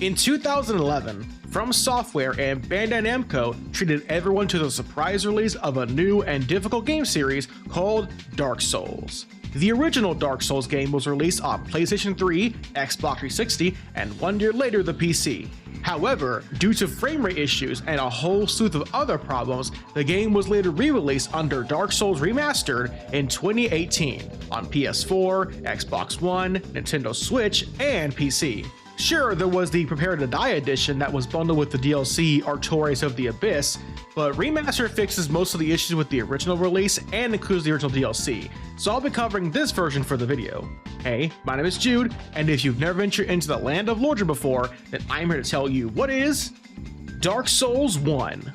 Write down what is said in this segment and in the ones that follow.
In 2011, From Software and Bandai Namco treated everyone to the surprise release of a new and difficult game series called Dark Souls. The original Dark Souls game was released on PlayStation 3, Xbox 360, and 1 year later the PC. However, due to frame rate issues and a whole slew of other problems, the game was later re-released under Dark Souls Remastered in 2018 on PS4, Xbox One, Nintendo Switch, and PC. Sure, there was the Prepare to Die edition that was bundled with the DLC Artorias of the Abyss, but Remastered fixes most of the issues with the original release and includes the original DLC, so I'll be covering this version for the video. Hey, my name is Jude, and if you've never ventured into the land of Lordran before, then I'm here to tell you what is Dark Souls 1.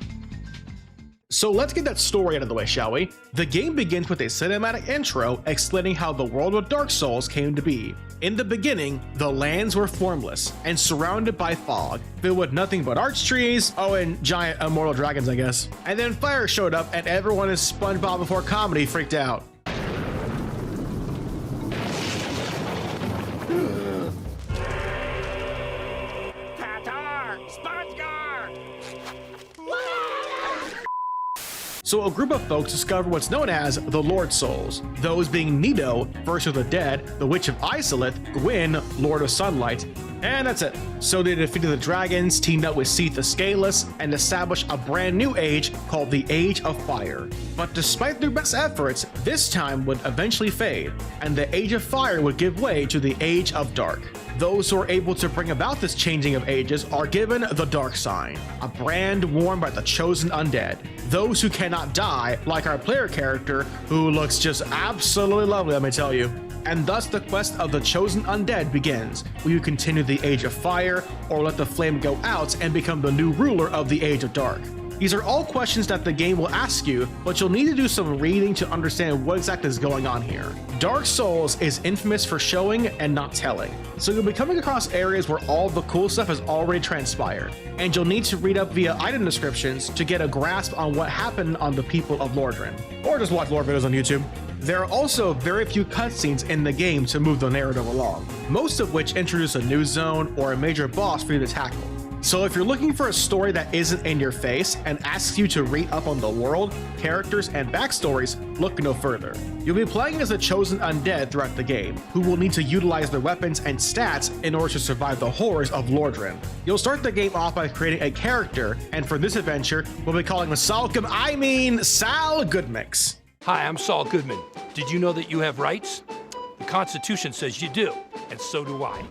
So let's get that story out of the way, shall we? The game begins with a cinematic intro explaining how the world of Dark Souls came to be. In the beginning, the lands were formless and surrounded by fog, filled with nothing but arch trees, and giant immortal dragons, I guess. And then fire showed up and everyone in SpongeBob Before Comedy freaked out. So a group of folks discovered what's known as the Lord Souls, those being Nito, First of the Dead, the Witch of Isolith, Gwyn, Lord of Sunlight, and that's it. So they defeated the dragons, teamed up with Seath the Scaleless, and established a brand new age called the Age of Fire. But despite their best efforts, this time would eventually fade, and the Age of Fire would give way to the Age of Dark. Those who are able to bring about this changing of ages are given the Dark Sign, a brand worn by the chosen undead. Those who cannot die, like our player character, who looks just absolutely lovely, let me tell you. And thus the quest of the chosen undead begins. Will you continue the Age of Fire, or let the flame go out and become the new ruler of the Age of Dark? These are all questions that the game will ask you, but you'll need to do some reading to understand what exactly is going on here. Dark Souls is infamous for showing and not telling, so you'll be coming across areas where all the cool stuff has already transpired, and you'll need to read up via item descriptions to get a grasp on what happened on the people of Lordran, or just watch lore videos on YouTube. There are also very few cutscenes in the game to move the narrative along, most of which introduce a new zone or a major boss for you to tackle. So if you're looking for a story that isn't in your face and asks you to read up on the world, characters, and backstories, look no further. You'll be playing as a chosen undead throughout the game, who will need to utilize their weapons and stats in order to survive the horrors of Lordran. You'll start the game off by creating a character, and for this adventure, we'll be calling him Sal Goodmix. Hi, I'm Saul Goodman. Did you know that you have rights? The Constitution says you do, and so do I.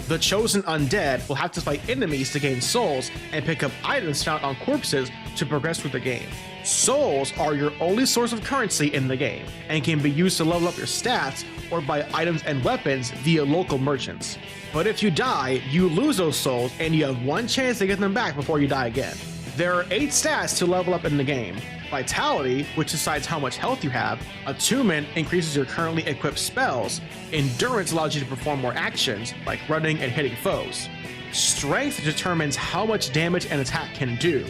The chosen undead will have to fight enemies to gain souls and pick up items found on corpses to progress through the game. Souls are your only source of currency in the game and can be used to level up your stats or buy items and weapons via local merchants. But if you die, you lose those souls and you have one chance to get them back before you die again. There are 8 stats to level up in the game. Vitality, which decides how much health you have. Attunement increases your currently equipped spells. Endurance allows you to perform more actions, like running and hitting foes. Strength determines how much damage an attack can do.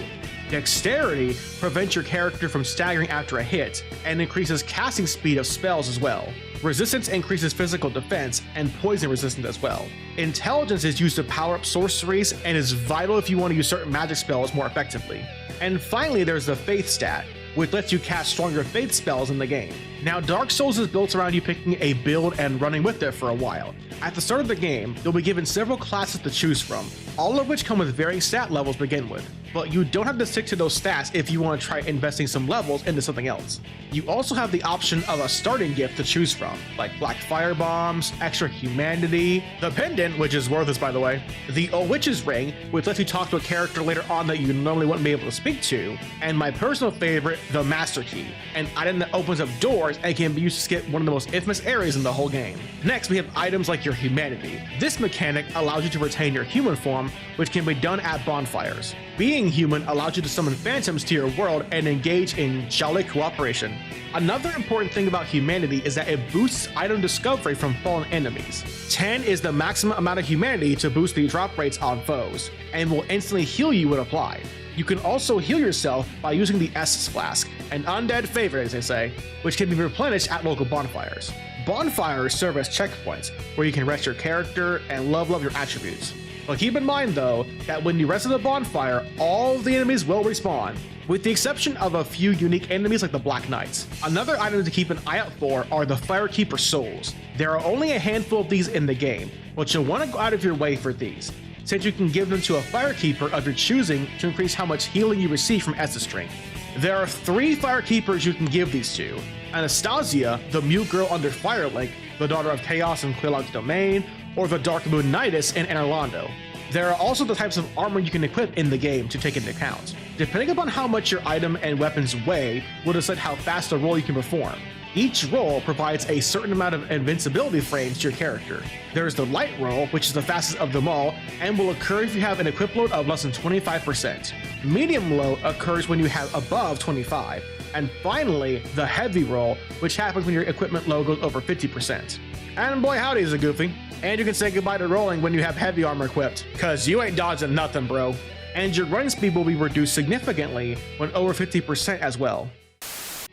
Dexterity prevents your character from staggering after a hit, and increases casting speed of spells as well. Resistance increases physical defense and poison resistance as well. Intelligence is used to power up sorceries and is vital if you want to use certain magic spells more effectively. And finally, there's the Faith stat, which lets you cast stronger Faith spells in the game. Now, Dark Souls is built around you picking a build and running with it for a while. At the start of the game, you'll be given several classes to choose from, all of which come with varying stat levels to begin with. But you don't have to stick to those stats if you want to try investing some levels into something else. You also have the option of a starting gift to choose from, like Black Fire Bombs, Extra Humanity, the Pendant, which is worthless by the way, the Old Witch's Ring, which lets you talk to a character later on that you normally wouldn't be able to speak to, and my personal favorite, the Master Key, an item that opens up doors and can be used to skip one of the most infamous areas in the whole game. Next, we have items like your Humanity. This mechanic allows you to retain your human form, which can be done at bonfires. Being human allows you to summon phantoms to your world and engage in jolly cooperation. Another important thing about Humanity is that it boosts item discovery from fallen enemies. 10 is the maximum amount of Humanity to boost the drop rates on foes, and will instantly heal you when applied. You can also heal yourself by using the Estus Flask, an undead favorite as they say, which can be replenished at local bonfires. Bonfires serve as checkpoints, where you can rest your character and level up your attributes. But keep in mind though, that when you rest at the bonfire, all of the enemies will respawn, with the exception of a few unique enemies like the Black Knights. Another item to keep an eye out for are the Firekeeper souls. There are only a handful of these in the game, but you'll want to go out of your way for these, since you can give them to a Firekeeper of your choosing to increase how much healing you receive from Estus Strength. There are 3 Firekeepers you can give these to: Anastasia, the mute girl under Firelink, the daughter of Chaos in Quelaag's domain, or the Dark Moon Nidus in Anorlando. There are also the types of armor you can equip in the game to take into account. Depending upon how much your item and weapons weigh will decide how fast a roll you can perform. Each roll provides a certain amount of invincibility frames to your character. There is the light roll, which is the fastest of them all, and will occur if you have an equip load of less than 25%. Medium load occurs when you have above 25. And finally, the heavy roll, which happens when your equipment load goes over 50%. And boy howdy is it goofy. And you can say goodbye to rolling when you have heavy armor equipped, cause you ain't dodging nothing, bro. And your running speed will be reduced significantly when over 50% as well.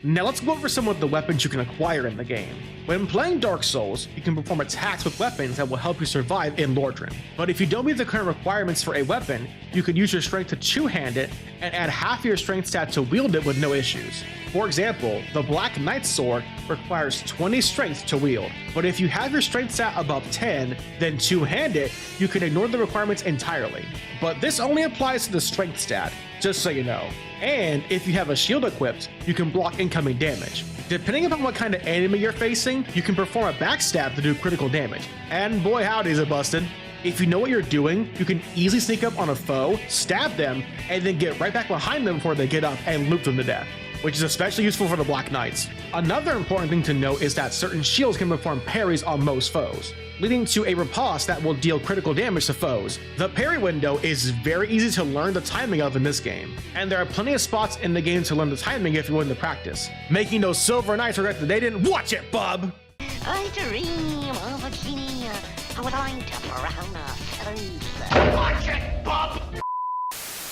Now let's go over some of the weapons you can acquire in the game. When playing Dark Souls, you can perform attacks with weapons that will help you survive in Lordran. But if you don't meet the current requirements for a weapon, you can use your strength to two-hand it and add half your strength stat to wield it with no issues. For example, the Black Knight sword requires 20 strength to wield, but if you have your strength stat above 10, then two-hand it, you can ignore the requirements entirely. But this only applies to the strength stat, just so you know. And if you have a shield equipped, you can block incoming damage. Depending upon what kind of enemy you're facing, you can perform a backstab to do critical damage. And boy howdy is it busted. If you know what you're doing, you can easily sneak up on a foe, stab them, and then get right back behind them before they get up and loop them to death, which is especially useful for the Black Knights. Another important thing to note is that certain shields can perform parries on most foes, leading to a riposte that will deal critical damage to foes. The parry window is very easy to learn the timing of in this game, and there are plenty of spots in the game to learn the timing if you're willing to practice, making those Silver Knights regret that they didn't watch it, bub! I dream of a genie with light brown feathers. Watch it, bub!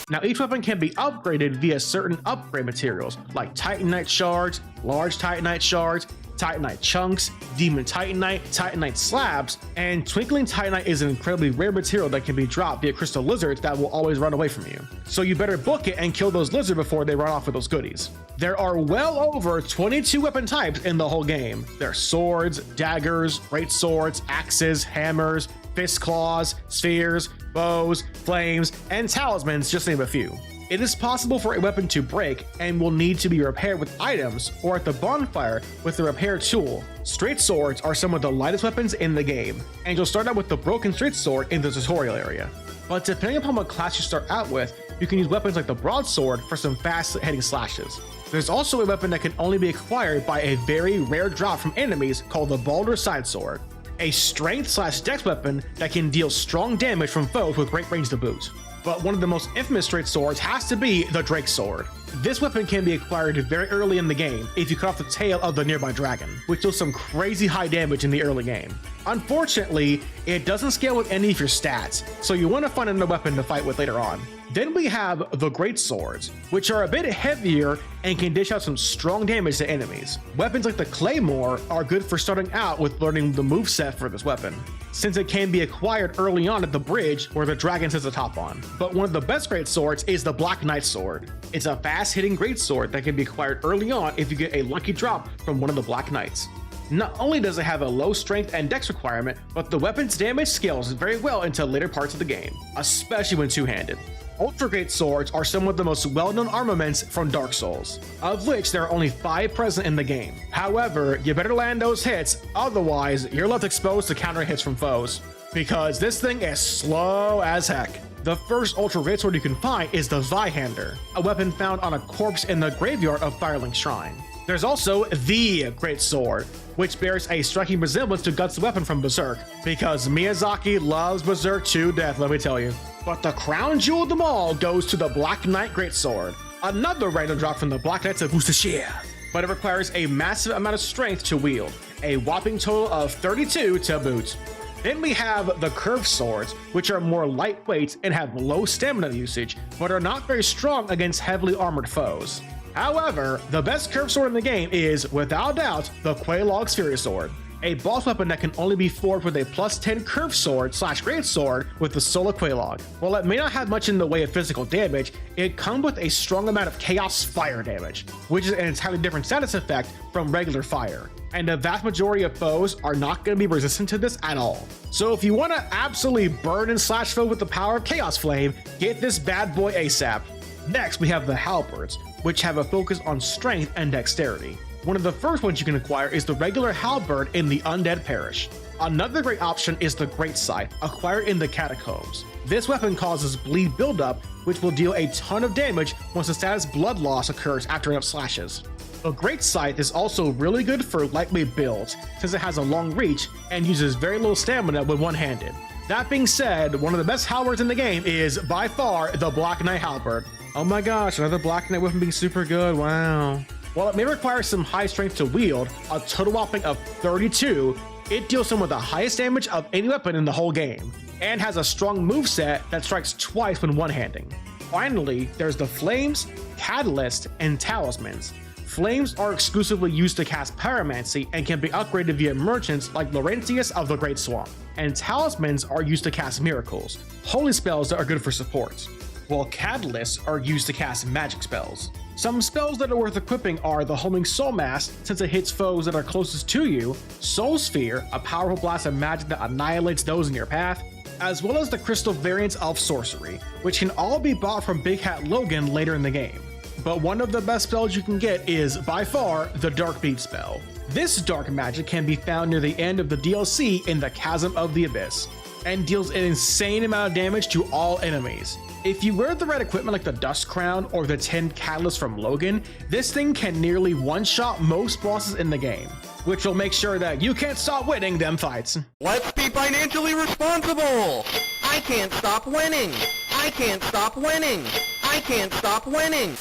Now each weapon can be upgraded via certain upgrade materials like Titanite shards, large Titanite shards, Titanite chunks, Demon Titanite slabs, and Twinkling Titanite is an incredibly rare material that can be dropped via crystal lizards that will always run away from you. So you better book it and kill those lizards before they run off with those goodies. There are well over 22 weapon types in the whole game. There are swords, daggers, great swords, axes, hammers, fist claws, spheres, bows, flames, and talismans, just to name a few. It is possible for a weapon to break and will need to be repaired with items or at the bonfire with the repair tool. Straight swords are some of the lightest weapons in the game, and you'll start out with the broken straight sword in the tutorial area. But depending upon what class you start out with, you can use weapons like the broadsword for some fast hitting slashes. There's also a weapon that can only be acquired by a very rare drop from enemies called the Baldur Side Sword, a strength/dex weapon that can deal strong damage from foes with great range to boot. But one of the most infamous straight swords has to be the Drake Sword. This weapon can be acquired very early in the game if you cut off the tail of the nearby dragon, which deals some crazy high damage in the early game. Unfortunately, it doesn't scale with any of your stats, so you want to find another weapon to fight with later on. Then we have the Great Swords, which are a bit heavier and can dish out some strong damage to enemies. Weapons like the Claymore are good for starting out with learning the moveset for this weapon, since it can be acquired early on at the bridge where the dragon sits atop on. But one of the best Great Swords is the Black Knight Sword. It's a fast-hitting Great Sword that can be acquired early on if you get a lucky drop from one of the Black Knights. Not only does it have a low strength and dex requirement, but the weapon's damage scales very well into later parts of the game, especially when two-handed. Ultra Great Swords are some of the most well-known armaments from Dark Souls, of which there are only 5 present in the game. However, you better land those hits, otherwise you're left exposed to counter hits from foes, because this thing is slow as heck. The first Ultra Great Sword you can find is the Zweihander, a weapon found on a corpse in the graveyard of Firelink Shrine. There's also the Great Sword, which bears a striking resemblance to Guts' weapon from Berserk, because Miyazaki loves Berserk to death, let me tell you. But the crown jewel of them all goes to the Black Knight Greatsword, another random drop from the Black Knights of Worcestershire. But it requires a massive amount of strength to wield, a whopping total of 32 to boot. Then we have the Curved Swords, which are more lightweight and have low stamina usage, but are not very strong against heavily armored foes. However, the best curved sword in the game is, without doubt, the Quelaag's Fury Sword, a boss weapon that can only be forged with a +10 curved sword / greatsword with the Solar Quelaag. While it may not have much in the way of physical damage, it comes with a strong amount of chaos fire damage, which is an entirely different status effect from regular fire. And the vast majority of foes are not going to be resistant to this at all. So if you want to absolutely burn and slash foe with the power of Chaos Flame, get this bad boy ASAP. Next, we have the halberds, which have a focus on strength and dexterity. One of the first ones you can acquire is the regular halberd in the Undead Parish. Another great option is the Great Scythe, acquired in the Catacombs. This weapon causes bleed buildup, which will deal a ton of damage once the status blood loss occurs after enough slashes. The Great Scythe is also really good for lightweight builds, since it has a long reach and uses very little stamina when one-handed. That being said, one of the best halberds in the game is, by far, the Black Knight Halberd. Oh my gosh, another Black Knight weapon being super good, wow. While it may require some high strength to wield, a total whopping of 32, it deals some of the highest damage of any weapon in the whole game, and has a strong moveset that strikes twice when one-handing. Finally, there's the Flames, Catalyst, and Talismans. Flames are exclusively used to cast Pyromancy and can be upgraded via merchants like Laurentius of the Great Swamp. And Talismans are used to cast miracles, holy spells that are good for support, while Catalysts are used to cast magic spells. Some spells that are worth equipping are the Homing Soul Mass, since it hits foes that are closest to you, Soul Sphere, a powerful blast of magic that annihilates those in your path, as well as the crystal variants of sorcery, which can all be bought from Big Hat Logan later in the game. But one of the best spells you can get is, by far, the Dark Beat spell. This dark magic can be found near the end of the DLC in the Chasm of the Abyss, and deals an insane amount of damage to all enemies. If you wear the red equipment like the Dust Crown or the 10 Catalyst from Logan, this thing can nearly one-shot most bosses in the game, which will make sure that you can't stop winning them fights. Let's be financially responsible! I can't stop winning! I can't stop winning! I can't stop winning!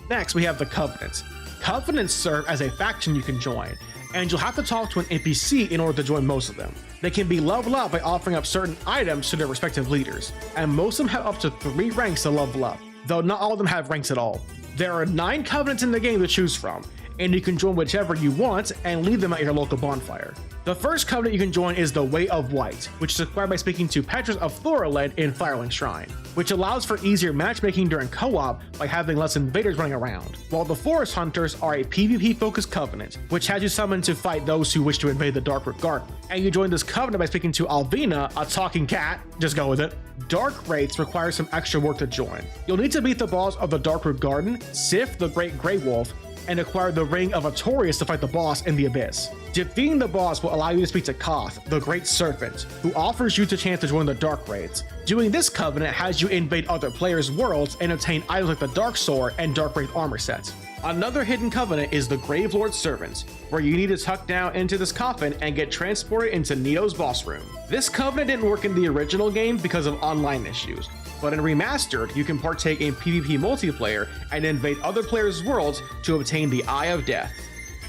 Next, we have the Covenants. Covenants serve as a faction you can join, and you'll have to talk to an NPC in order to join most of them. They can be leveled up by offering up certain items to their respective leaders, and most of them have up to 3 ranks to level up, though not all of them have ranks at all. There are 9 Covenants in the game to choose from, and you can join whichever you want and leave them at your local bonfire. The first Covenant you can join is the Way of White, which is acquired by speaking to Petrus of Thoroled in Firelink Shrine, which allows for easier matchmaking during co-op by having less invaders running around. While the Forest Hunters are a PvP-focused Covenant, which has you summoned to fight those who wish to invade the Darkroot Garden. And you join this Covenant by speaking to Alvina, a talking cat, just go with it. Dark Wraiths require some extra work to join. You'll need to beat the boss of the Darkroot Garden, Sif the Great Grey Wolf, and acquire the Ring of Artorias to fight the boss in the Abyss. Defeating the boss will allow you to speak to Koth, the Great Serpent, who offers you the chance to join the Dark Wraiths. Doing this Covenant has you invade other players' worlds and obtain items like the Dark Sword and Dark Wraith armor sets. Another hidden Covenant is the Gravelord's Servants, where you need to tuck down into this coffin and get transported into Neo's boss room. This Covenant didn't work in the original game because of online issues, but in Remastered, you can partake in PvP multiplayer and invade other players' worlds to obtain the Eye of Death.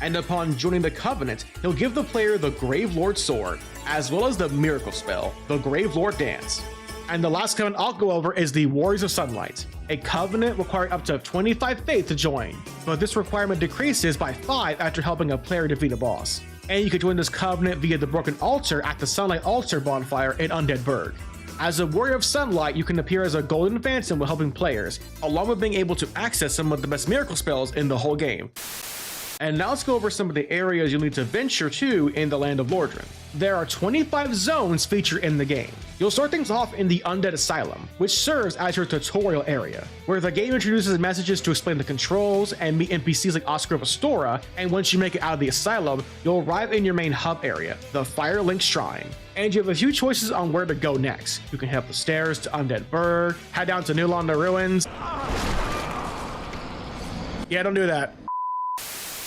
And upon joining the Covenant, he'll give the player the Gravelord Sword, as well as the miracle spell, the Gravelord Dance. And the last Covenant I'll go over is the Warriors of Sunlight, a Covenant requiring up to 25 faith to join, but this requirement decreases by 5 after helping a player defeat a boss. And you can join this Covenant via the Broken Altar at the Sunlight Altar bonfire in Undead Burg. As a Warrior of Sunlight, you can appear as a Golden Phantom while helping players, along with being able to access some of the best miracle spells in the whole game. And now let's go over some of the areas you'll need to venture to in the land of Lordran. There are 25 zones featured in the game. You'll start things off in the Undead Asylum, which serves as your tutorial area, where the game introduces messages to explain the controls and meet NPCs like Oscar of Astora, and once you make it out of the asylum, you'll arrive in your main hub area, the Firelink Shrine. And you have a few choices on where to go next. You can head up the stairs to Undead Burg, head down to Nilonda Ruins. Yeah, don't do that.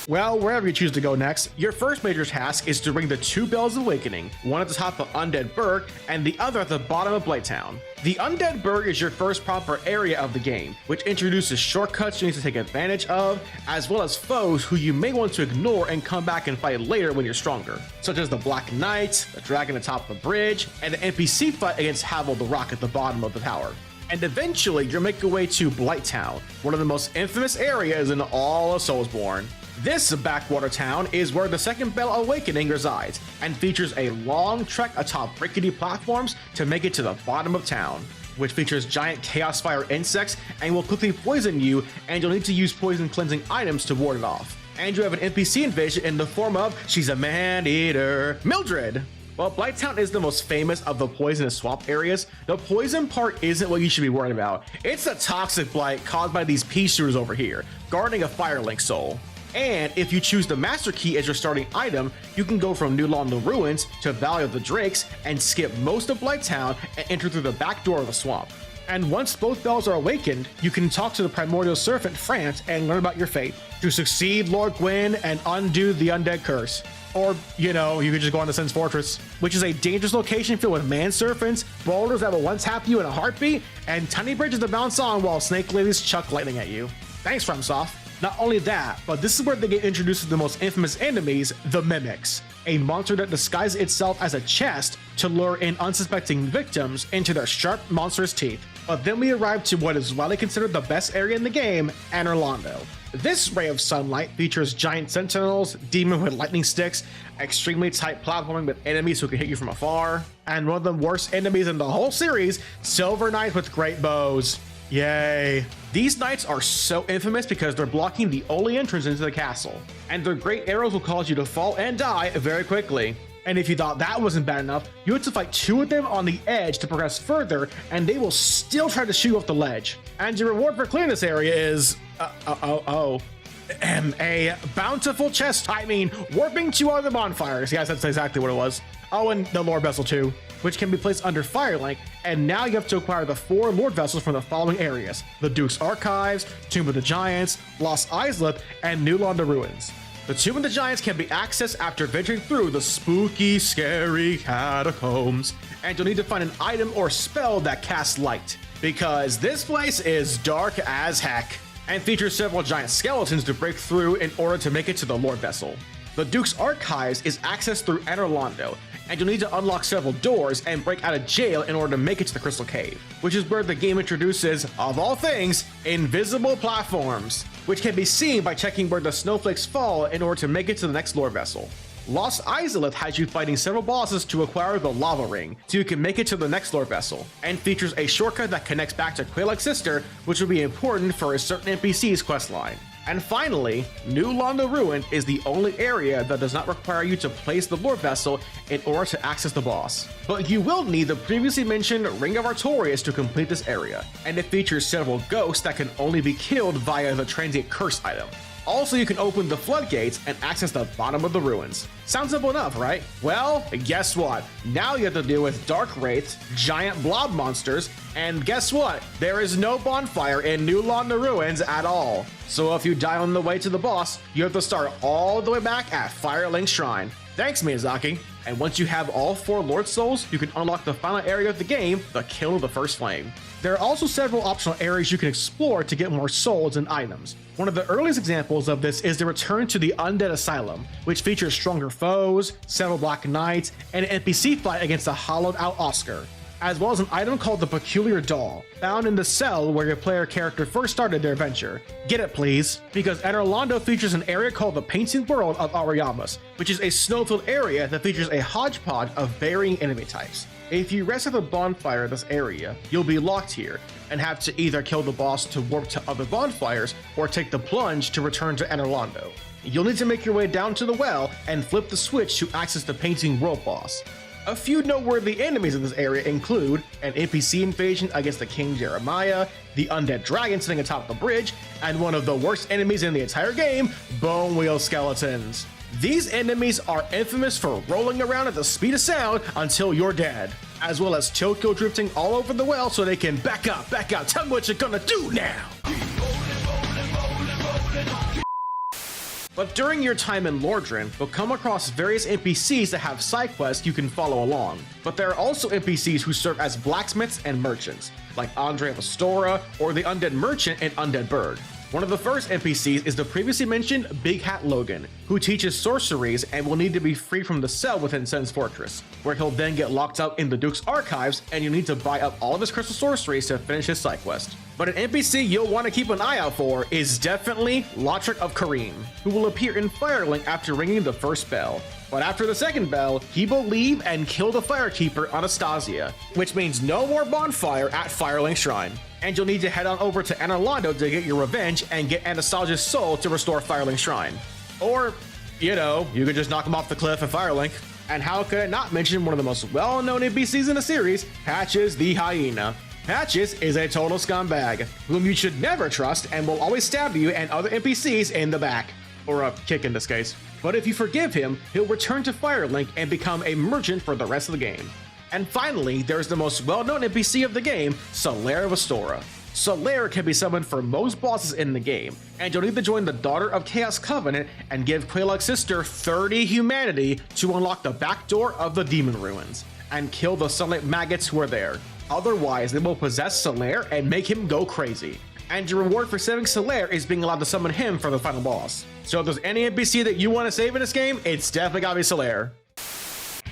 Well, wherever you choose to go next, your first major task is to ring the 2 bells of awakening, one at the top of Undead Burg and the other at the bottom of Blighttown. The Undead Burg is your first proper area of the game, which introduces shortcuts you need to take advantage of, as well as foes who you may want to ignore and come back and fight later when you're stronger, such as the Black Knight, the dragon atop the bridge, and the NPC fight against Havel the Rock at the bottom of the tower. And eventually, you'll make your way to Blighttown, one of the most infamous areas in all of Soulsborne. This backwater town is where the Second Bell Awakening resides, and features a long trek atop rickety platforms to make it to the bottom of town, which features giant Chaos Fire insects and will quickly poison you, and you'll need to use poison cleansing items to ward it off. And you have an NPC invasion in the form of, she's a man-eater, Mildred! While Blighttown is the most famous of the poisonous swamp areas, the poison part isn't what you should be worried about. It's a toxic blight caused by these pea shooters over here, guarding a Firelink soul. And if you choose the Master Key as your starting item, you can go from New Londo Ruins to Valley of the Drakes and skip most of Blighttown and enter through the back door of the swamp. And once both bells are awakened, you can talk to the Primordial Serpent France and learn about your fate to succeed Lord Gwyn and undo the undead curse. Or, you know, you could just go on to Sen's Fortress, which is a dangerous location filled with man serpents, boulders that will one-tap you in a heartbeat, and tiny bridges to bounce on while snake ladies chuck lightning at you. Thanks, FromSoft. Not only that, but this is where they get introduced to the most infamous enemies, the Mimics, a monster that disguises itself as a chest to lure in unsuspecting victims into their sharp, monstrous teeth. But then we arrive to what is widely considered the best area in the game, Anor Londo. This ray of sunlight features giant sentinels, demon with lightning sticks, extremely tight platforming with enemies who can hit you from afar, and one of the worst enemies in the whole series, Silver Knights with great bows. Yay. These knights are so infamous because they're blocking the only entrance into the castle, and their great arrows will cause you to fall and die very quickly. And if you thought that wasn't bad enough, you have to fight 2 of them on the edge to progress further, and they will still try to shoot you off the ledge. And your reward for clearing this area is a bountiful chest. I mean, warping 2 other bonfires. Yes, that's exactly what it was. Oh, and the Lord Vessel too, which can be placed under Firelink, and now you have to acquire the 4 Lord Vessels from the following areas: the Duke's Archives, Tomb of the Giants, Lost Islip, and New Londo Ruins. The Tomb of the Giants can be accessed after venturing through the spooky, scary catacombs, and you'll need to find an item or spell that casts light, because this place is dark as heck, and features several giant skeletons to break through in order to make it to the Lord Vessel. The Duke's Archives is accessed through Anor Londo, and you'll need to unlock several doors and break out of jail in order to make it to the Crystal Cave, which is where the game introduces, of all things, invisible platforms, which can be seen by checking where the snowflakes fall in order to make it to the next Lord Vessel. Lost Islip has you fighting several bosses to acquire the Lava Ring, so you can make it to the next Lord Vessel, and features a shortcut that connects back to Quelaag's sister, which will be important for a certain NPC's questline. And finally, New Londo Ruin is the only area that does not require you to place the Lord Vessel in order to access the boss. But you will need the previously mentioned Ring of Artorias to complete this area, and it features several ghosts that can only be killed via the Transient Curse item. Also, you can open the floodgates and access the bottom of the ruins. Sounds simple enough, right? Well, guess what? Now you have to deal with dark wraiths, giant blob monsters, and guess what? There is no bonfire in New Londo Ruins at all. So if you die on the way to the boss, you have to start all the way back at Firelink Shrine. Thanks, Miyazaki. And once you have all 4 Lord Souls, you can unlock the final area of the game, the Kill of the First Flame. There are also several optional areas you can explore to get more souls and items. One of the earliest examples of this is the return to the Undead Asylum, which features stronger foes, several Black Knights, and an NPC fight against a hollowed out Oscar, as well as an item called the Peculiar Doll, found in the cell where your player character first started their adventure. Get it, please? Because Anor Londo features an area called the Painting World of Ariamus, which is a snow-filled area that features a hodgepodge of varying enemy types. If you rest at the bonfire in this area, you'll be locked here and have to either kill the boss to warp to other bonfires or take the plunge to return to Anor Londo. You'll need to make your way down to the well and flip the switch to access the Painting World boss. A few noteworthy enemies in this area include an NPC invasion against the King Jeremiah, the undead dragon sitting atop the bridge, and one of the worst enemies in the entire game, bone wheel skeletons. These enemies are infamous for rolling around at the speed of sound until you're dead, as well as Tokyo drifting all over the well so they can back up, tell me what you're gonna do now! But during your time in Lordran, you'll come across various NPCs that have side quests you can follow along. But there are also NPCs who serve as blacksmiths and merchants, like Andre of Astora or the Undead Merchant and Undead Bird. One of the first NPCs is the previously mentioned Big Hat Logan, who teaches sorceries and will need to be freed from the cell within Sen's fortress, where he'll then get locked up in the Duke's archives and you'll need to buy up all of his crystal sorceries to finish his side quest. But an NPC you'll want to keep an eye out for is definitely Lotric of Kareem, who will appear in Firelink after ringing the first bell. But after the second bell, he will leave and kill the Firekeeper Anastasia, which means no more bonfire at Firelink Shrine. And you'll need to head on over to Anorlando to get your revenge and get Anastasia's soul to restore Firelink Shrine. Or, you know, you could just knock him off the cliff at Firelink. And how could I not mention one of the most well-known NPCs in the series, Patches the Hyena. Patches is a total scumbag, whom you should never trust and will always stab you and other NPCs in the back. Or a kick in this case. But if you forgive him, he'll return to Firelink and become a merchant for the rest of the game. And finally, there's the most well-known NPC of the game, Solaire of Astora. Solaire can be summoned for most bosses in the game, and you'll need to join the Daughter of Chaos Covenant and give Quelaag's sister 30 humanity to unlock the back door of the Demon Ruins, and kill the Sunlight Maggots who are there. Otherwise, they will possess Solaire and make him go crazy. And your reward for saving Solaire is being allowed to summon him for the final boss. So if there's any NPC that you want to save in this game, it's definitely gotta be Solaire.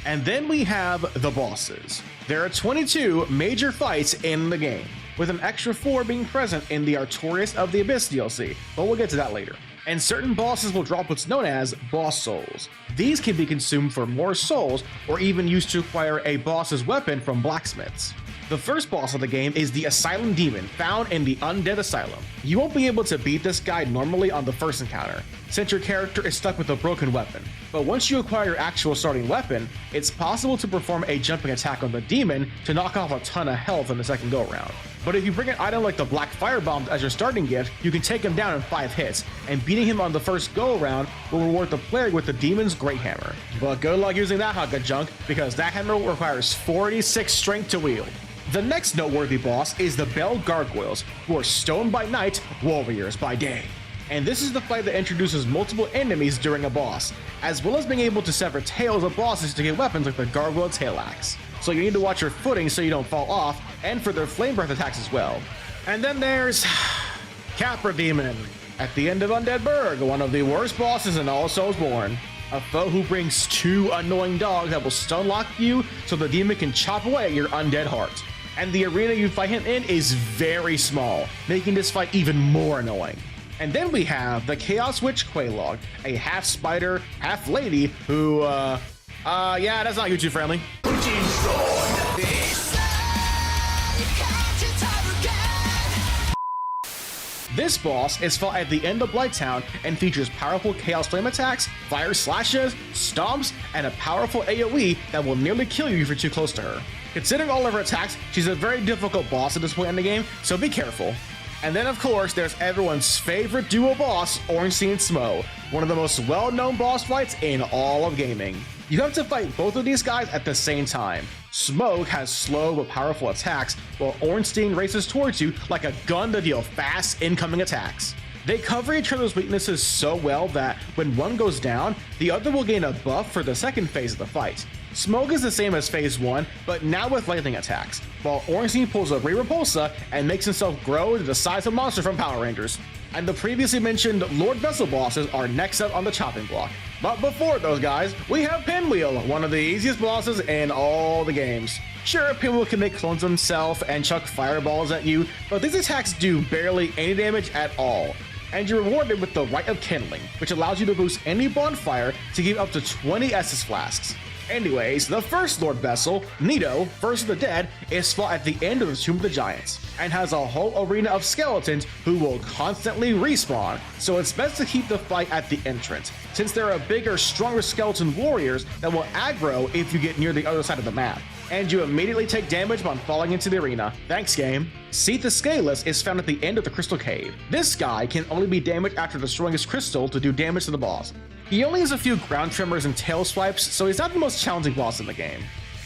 And then we have the bosses. There are 22 major fights in the game, with an extra 4 being present in the Artorias of the Abyss DLC, but we'll get to that later. And certain bosses will drop what's known as boss souls. These can be consumed for more souls, or even used to acquire a boss's weapon from blacksmiths. The first boss of the game is the Asylum Demon, found in the Undead Asylum. You won't be able to beat this guy normally on the first encounter, since your character is stuck with a broken weapon. But once you acquire your actual starting weapon, it's possible to perform a jumping attack on the demon to knock off a ton of health in the second go-around. But if you bring an item like the Black Firebomb as your starting gift, you can take him down in 5 hits, and beating him on the first go-around will reward the player with the demon's Great Hammer. But good luck using that hunk of junk, because that hammer requires 46 strength to wield. The next noteworthy boss is the Bell Gargoyles, who are stone by night, warriors by day. And this is the fight that introduces multiple enemies during a boss, as well as being able to sever tails of bosses to get weapons like the Gargoyle Tail Axe. So you need to watch your footing so you don't fall off, and for their flame breath attacks as well. And then there's Capra Demon, at the end of Undead Burg, one of the worst bosses in all Soulsborne. A foe who brings 2 annoying dogs that will stun lock you so the demon can chop away at your undead heart. And the arena you fight him in is very small, making this fight even more annoying. And then we have the Chaos Witch Quelaag, a half spider, half lady who, yeah, that's not YouTube friendly. This boss is fought at the end of Blighttown and features powerful Chaos Flame attacks, fire slashes, stomps, and a powerful AoE that will nearly kill you if you're too close to her. Considering all of her attacks, she's a very difficult boss at this point in the game, so be careful. And then of course, there's everyone's favorite duo boss, Ornstein Smo, one of the most well-known boss fights in all of gaming. You have to fight both of these guys at the same time. Smoke has slow but powerful attacks, while Ornstein races towards you like a gun to deal fast incoming attacks. They cover each other's weaknesses so well that when one goes down, the other will gain a buff for the second phase of the fight. Smoke is the same as phase 1, but now with lightning attacks, while Ornstein pulls a Repulsa and makes himself grow to the size of monster from Power Rangers. And the previously mentioned Lord Vessel bosses are next up on the chopping block. But before those guys, we have Pinwheel, one of the easiest bosses in all the games. Sure, Pinwheel can make clones of himself and chuck fireballs at you, but these attacks do barely any damage at all. And you're rewarded with the Rite of Kindling, which allows you to boost any bonfire to give up to 20 Estus Flasks. Anyways, the first Lord Vessel, Nito, First of the Dead, is fought at the end of the Tomb of the Giants, and has a whole arena of skeletons who will constantly respawn, so it's best to keep the fight at the entrance, since there are bigger, stronger skeleton warriors that will aggro if you get near the other side of the map, and you immediately take damage upon falling into the arena. Thanks, game. Seath the Scaleless is found at the end of the Crystal Cave. This guy can only be damaged after destroying his crystal to do damage to the boss. He only has a few ground tremors and tail swipes, so he's not the most challenging boss in the game.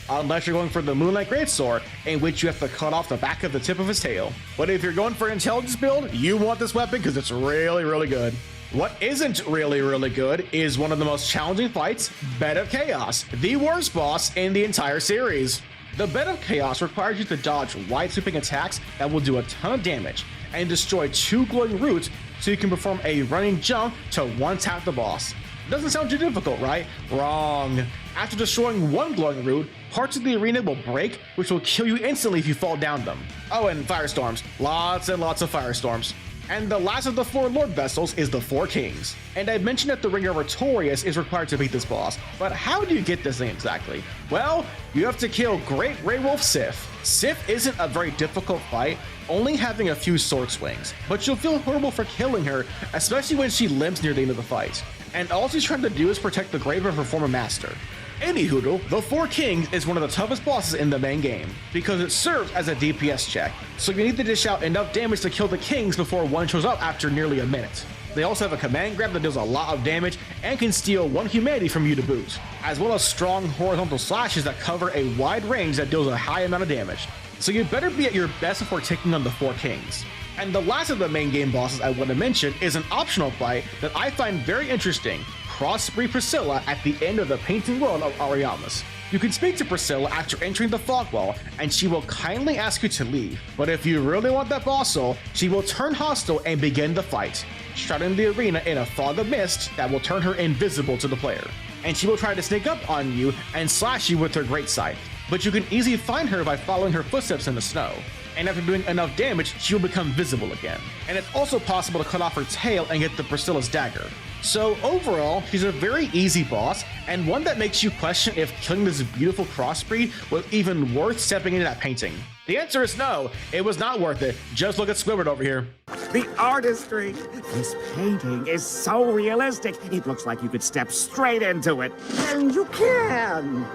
Unless you're going for the Moonlight Greatsword, in which you have to cut off the back of the tip of his tail. But if you're going for an intelligence build, you want this weapon because it's really, really good. What isn't really, really good is one of the most challenging fights, Bed of Chaos, the worst boss in the entire series. The Bed of Chaos requires you to dodge wide sweeping attacks that will do a ton of damage, and destroy 2 glowing roots so you can perform a running jump to one-tap the boss. Doesn't sound too difficult, right? Wrong. After destroying one glowing root, parts of the arena will break, which will kill you instantly if you fall down them. Oh, and firestorms. Lots and lots of firestorms. And the last of the 4 Lord Vessels is the 4 Kings. And I mentioned that the Ring of Artorias is required to beat this boss, but how do you get this thing exactly? Well, you have to kill Great Grey Wolf Sif. Sif isn't a very difficult fight, only having a few sword swings, but you'll feel horrible for killing her, especially when she limps near the end of the fight. And all she's trying to do is protect the grave of her former master. Anywho, the 4 Kings is one of the toughest bosses in the main game, because it serves as a DPS check, so you need to dish out enough damage to kill the Kings before one shows up after nearly a minute. They also have a command grab that deals a lot of damage and can steal 1 humanity from you to boot, as well as strong horizontal slashes that cover a wide range that deals a high amount of damage. So you better be at your best before taking on the 4 Kings. And the last of the main game bosses I want to mention is an optional fight that I find very interesting: Crossbreed Priscilla at the end of the painting world of Ariamis. You can speak to Priscilla after entering the fog wall, and she will kindly ask you to leave. But if you really want that boss soul, she will turn hostile and begin the fight, shrouding the arena in a fog of mist that will turn her invisible to the player. And she will try to sneak up on you and slash you with her great scythe. But you can easily find her by following her footsteps in the snow. And after doing enough damage, she will become visible again. And it's also possible to cut off her tail and get the Priscilla's dagger. So overall, she's a very easy boss, and one that makes you question if killing this beautiful crossbreed was even worth stepping into that painting. The answer is no, it was not worth it. Just look at Squidward over here. The artistry! This painting is so realistic, it looks like you could step straight into it. And you can!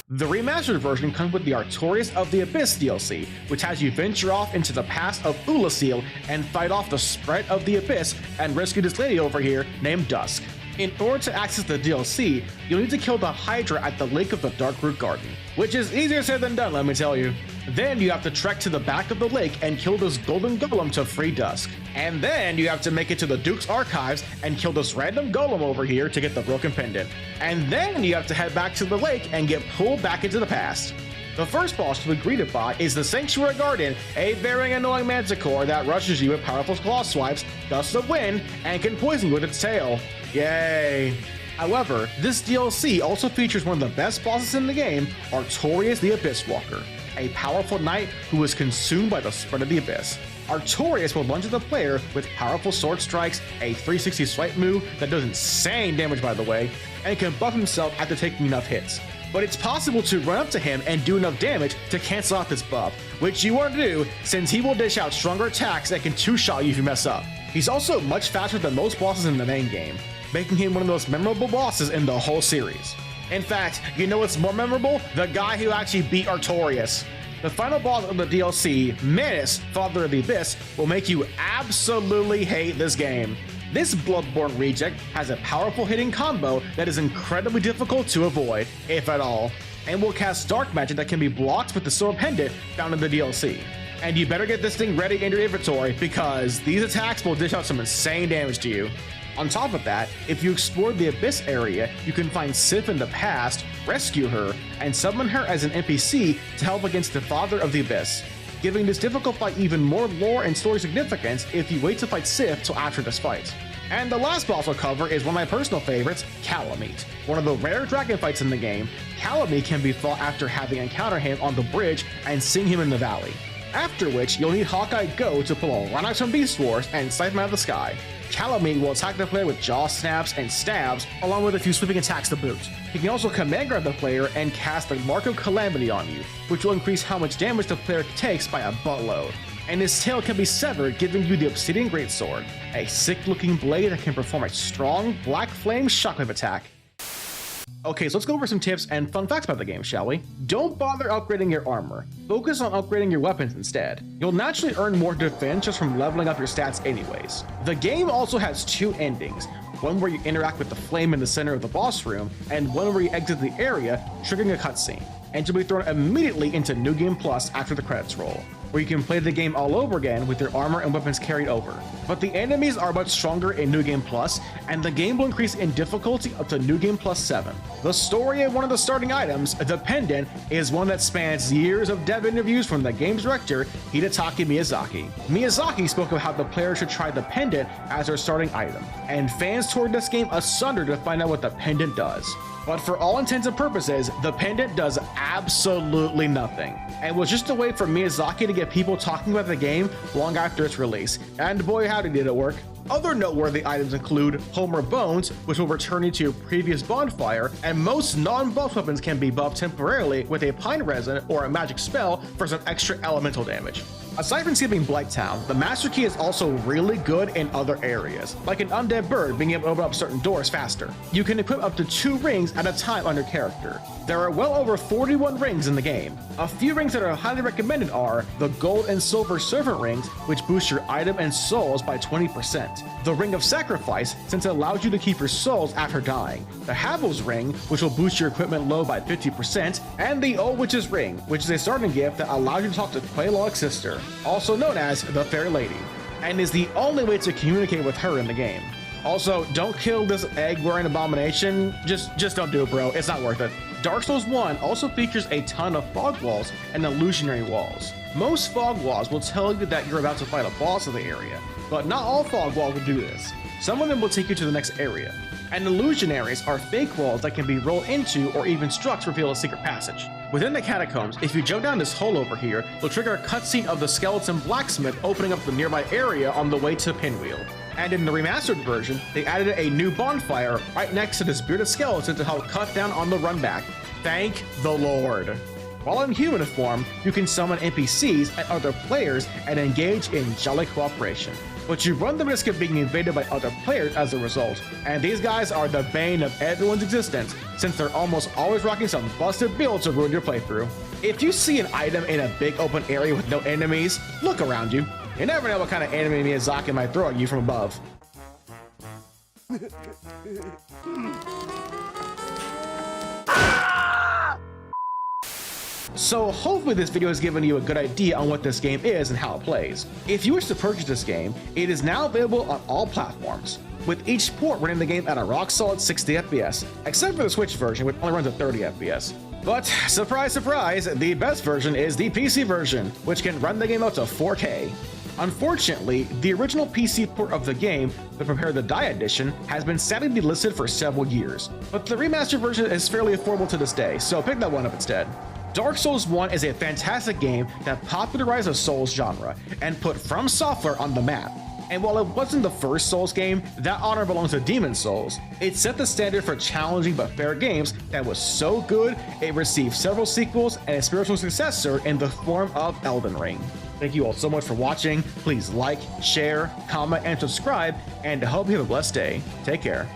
The remastered version comes with the Artorias of the Abyss DLC, which has you venture off into the past of Ulasil and fight off the spread of the Abyss and rescue this lady over here named Dusk. In order to access the DLC, you'll need to kill the Hydra at the Lake of the Darkroot Garden, which is easier said than done, let me tell you. Then you have to trek to the back of the lake and kill this golden golem to free Dusk. And then you have to make it to the Duke's Archives and kill this random golem over here to get the broken pendant. And then you have to head back to the lake and get pulled back into the past. The first boss to be greeted by is the Sanctuary Guardian, a very annoying manticore that rushes you with powerful claw swipes, gusts of wind, and can poison you with its tail. Yay! However, this DLC also features one of the best bosses in the game, Artorias the Abyss Walker, a powerful knight who is consumed by the spread of the Abyss. Artorias will lunge at the player with powerful sword strikes, a 360 swipe move that does insane damage by the way, and can buff himself after taking enough hits. But it's possible to run up to him and do enough damage to cancel out this buff, which you want to do since he will dish out stronger attacks that can two-shot you if you mess up. He's also much faster than most bosses in the main game, making him one of the most memorable bosses in the whole series. In fact, you know what's more memorable? The guy who actually beat Artorias. The final boss of the DLC, Menace, Father of the Abyss, will make you absolutely hate this game. This Bloodborne reject has a powerful hitting combo that is incredibly difficult to avoid, if at all, and will cast dark magic that can be blocked with the sword pendant found in the DLC. And you better get this thing ready in your inventory because these attacks will dish out some insane damage to you. On top of that, if you explore the Abyss area, you can find Sif in the past, rescue her, and summon her as an NPC to help against the Father of the Abyss, giving this difficult fight even more lore and story significance if you wait to fight Sif till after this fight. And the last boss I'll cover is one of my personal favorites, Calamite. One of the rare dragon fights in the game, Calamite can be fought after having encountered him on the bridge and seeing him in the valley. After which, you'll need Hawkeye Go to pull a Rhinox from Beast Wars and snipe him out of the sky. Calamite will attack the player with jaw snaps and stabs, along with a few sweeping attacks to boot. He can also command grab the player and cast the Mark of Calamity on you, which will increase how much damage the player takes by a buttload. And his tail can be severed, giving you the Obsidian Greatsword, a sick-looking blade that can perform a strong black flame shockwave attack. Okay, so let's go over some tips and fun facts about the game, shall we? Don't bother upgrading your armor. Focus on upgrading your weapons instead. You'll naturally earn more defense just from leveling up your stats anyways. The game also has two endings, one where you interact with the flame in the center of the boss room, and one where you exit the area, triggering a cutscene, and you'll be thrown immediately into New Game Plus after the credits roll, where you can play the game all over again with your armor and weapons carried over. But the enemies are much stronger in New Game Plus, and the game will increase in difficulty up to New Game Plus 7. The story of one of the starting items, the pendant, is one that spans years of dev interviews from the game's director, Hidetaka Miyazaki. Miyazaki spoke of how the player should try the pendant as their starting item, and fans toured this game asunder to find out what the pendant does. But for all intents and purposes, the pendant does absolutely nothing, and was just a way for Miyazaki to get people talking about the game long after its release, and boy howdy did it work. Other noteworthy items include Homer Bones, which will return you to your previous bonfire, and most non-buff weapons can be buffed temporarily with a pine resin or a magic spell for some extra elemental damage. Aside from skipping Blighttown, the Master Key is also really good in other areas, like an undead bird being able to open up certain doors faster. You can equip up to 2 rings at a time on your character. There are well over 41 rings in the game. A few rings that are highly recommended are the Gold and Silver Servant Rings, which boost your item and souls by 20%. The Ring of Sacrifice, since it allows you to keep your souls after dying. The Havel's Ring, which will boost your equipment load by 50%. And the Old Witch's Ring, which is a starting gift that allows you to talk to Quelaag's sister, also known as the Fair Lady, and is the only way to communicate with her in the game. Also, don't kill this egg-wearing abomination. Just don't do it, bro. It's not worth it. Dark Souls 1 also features a ton of fog walls and illusionary walls. Most fog walls will tell you that you're about to fight a boss in the area, but not all fog walls will do this. Some of them will take you to the next area. And illusionaries are fake walls that can be rolled into or even struck to reveal a secret passage. Within the catacombs, if you jump down this hole over here, you'll trigger a cutscene of the skeleton blacksmith opening up the nearby area on the way to Pinwheel. And in the remastered version, they added a new bonfire right next to this bearded skeleton to help cut down on the run back. Thank the Lord. While in human form, you can summon NPCs and other players and engage in jolly cooperation. But you run the risk of being invaded by other players as a result, and these guys are the bane of everyone's existence since they're almost always rocking some busted build to ruin your playthrough. If you see an item in a big open area with no enemies, look around you. You never know what kind of enemy Miyazaki might throw at you from above. So hopefully this video has given you a good idea on what this game is and how it plays. If you wish to purchase this game, it is now available on all platforms, with each port running the game at a rock solid 60 FPS, except for the Switch version, which only runs at 30 FPS. But surprise, surprise, the best version is the PC version, which can run the game up to 4K. Unfortunately, the original PC port of the game, the Prepare to Die edition, has been sadly delisted for several years, but the remastered version is fairly affordable to this day, so pick that one up instead. Dark Souls 1 is a fantastic game that popularized the Souls genre and put From Software on the map. And while it wasn't the first Souls game, that honor belongs to Demon's Souls. It set the standard for challenging but fair games that was so good, it received several sequels and a spiritual successor in the form of Elden Ring. Thank you all so much for watching. Please like, share, comment, and subscribe, and I hope you have a blessed day. Take care.